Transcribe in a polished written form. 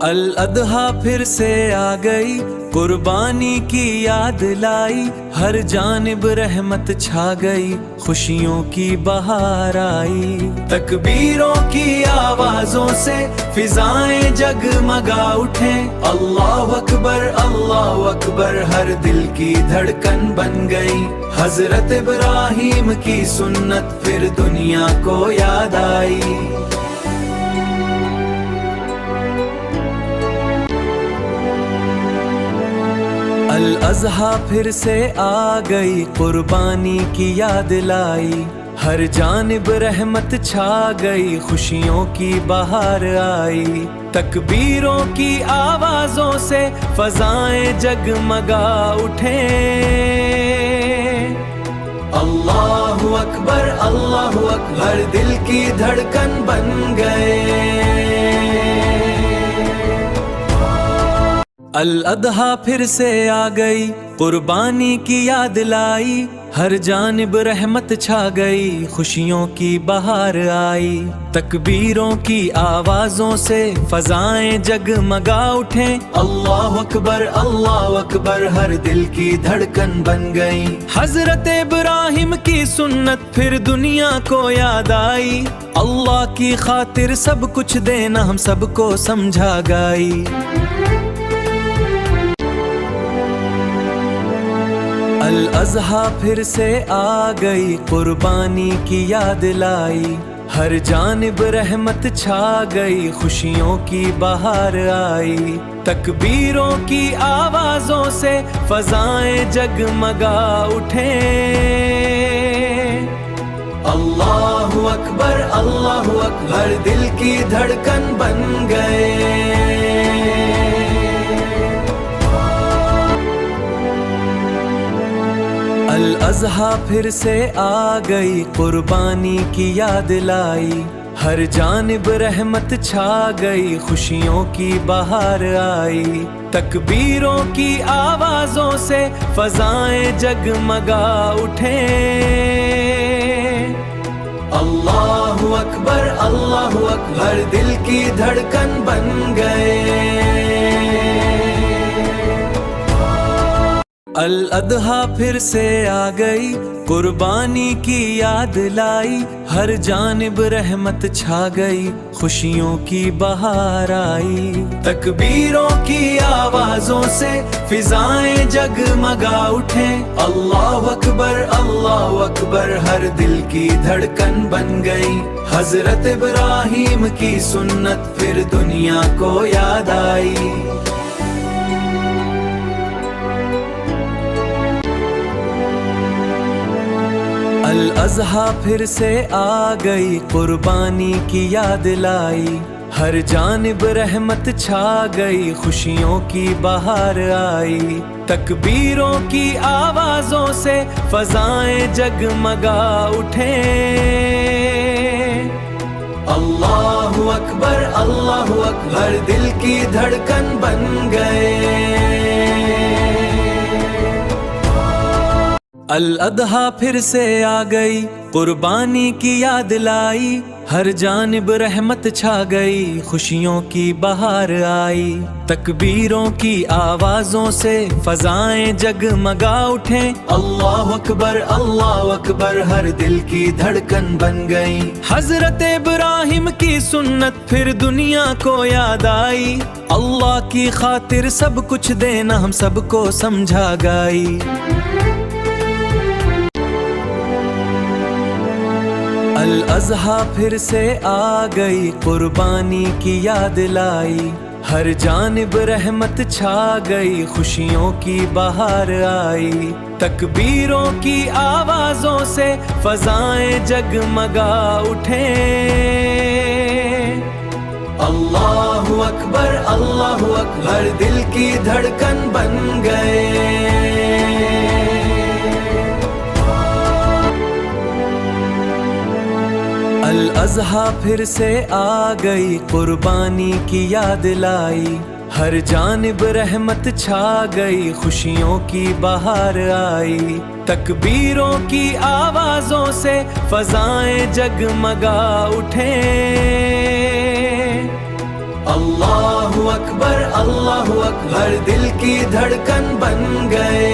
الاضحیٰ پھر سے آ گئی، قربانی کی یاد لائی، ہر جانب رحمت چھا گئی، خوشیوں کی بہار آئی۔ تکبیروں کی آوازوں سے فضائیں جگمگا اٹھیں، اللہ اکبر ہر دل کی دھڑکن بن گئی۔ حضرت ابراہیم کی سنت پھر دنیا کو یاد آئی۔ الاضحیٰ پھر سے آ گئی، قربانی کی یاد لائی، ہر جانب رحمت چھا گئی، خوشیوں کی بہار آئی۔ تکبیروں کی آوازوں سے فضائیں جگمگا اٹھیں، اللہ اکبر دل کی دھڑکن بن گئے۔ الاضحیٰ پھر سے آ گئی، قربانی کی یاد لائی، ہر جانب رحمت چھا گئی، خوشیوں کی بہار آئی۔ تکبیروں کی آوازوں سے فضائیں جگمگا اٹھیں، اللہ اکبر ہر دل کی دھڑکن بن گئی۔ حضرت ابراہیم کی سنت پھر دنیا کو یاد آئی، اللہ کی خاطر سب کچھ دینا ہم سب کو سمجھا گئی۔ الاضحیٰ پھر سے آ گئی، قربانی کی یاد لائی، ہر جانب رحمت چھا گئی، خوشیوں کی بہار آئی۔ تکبیروں کی آوازوں سے فضائیں جگمگا اٹھیں، اللہ اکبر دل کی دھڑکن بن گئے۔ الاضحیٰ پھر سے آ گئی، قربانی کی یاد لائی، ہر جانب رحمت چھا گئی، خوشیوں کی بہار آئی۔ تکبیروں کی آوازوں سے فضائیں جگمگا اٹھیں، اللہ اکبر دل کی دھڑکن بن گئے۔ الاضحیٰ پھر سے آ گئی، قربانی کی یاد لائی، ہر جانب رحمت چھا گئی، خوشیوں کی بہار آئی۔ تکبیروں کی آوازوں سے فضائیں جگمگا اٹھیں، اللہ اکبر ہر دل کی دھڑکن بن گئی۔ حضرت ابراہیم کی سنت پھر دنیا کو یاد آئی۔ الاضحیٰ پھر سے آ گئی، قربانی کی یاد لائی، ہر جانب رحمت چھا گئی، خوشیوں کی بہار آئی۔ تکبیروں کی آوازوں سے فضائیں جگمگا اٹھیں، اللہ اکبر دل کی دھڑکن بن گئے۔ الاضحیٰ پھر سے آ گئی، قربانی کی یاد لائی، ہر جانب رحمت چھا گئی، خوشیوں کی بہار آئی۔ تکبیروں کی آوازوں سے فضائیں جگمگا اٹھیں، اللہ اکبر ہر دل کی دھڑکن بن گئی۔ حضرت ابراہیم کی سنت پھر دنیا کو یاد آئی، اللہ کی خاطر سب کچھ دینا ہم سب کو سمجھا گئی۔ الاضحیٰ پھر سے آ گئی، قربانی کی یاد لائی، ہر جانب رحمت چھا گئی، خوشیوں کی بہار آئی۔ تکبیروں کی آوازوں سے فضائیں جگمگا اٹھیں، اللہ اکبر دل کی دھڑکن بن گئے۔ الاضحیٰ پھر سے آ گئی، قربانی کی یاد لائی، ہر جانب رحمت چھا گئی، خوشیوں کی بہار آئی۔ تکبیروں کی آوازوں سے فضائیں جگمگا اٹھیں، اللہ اکبر ہر دل کی دھڑکن بن گئے،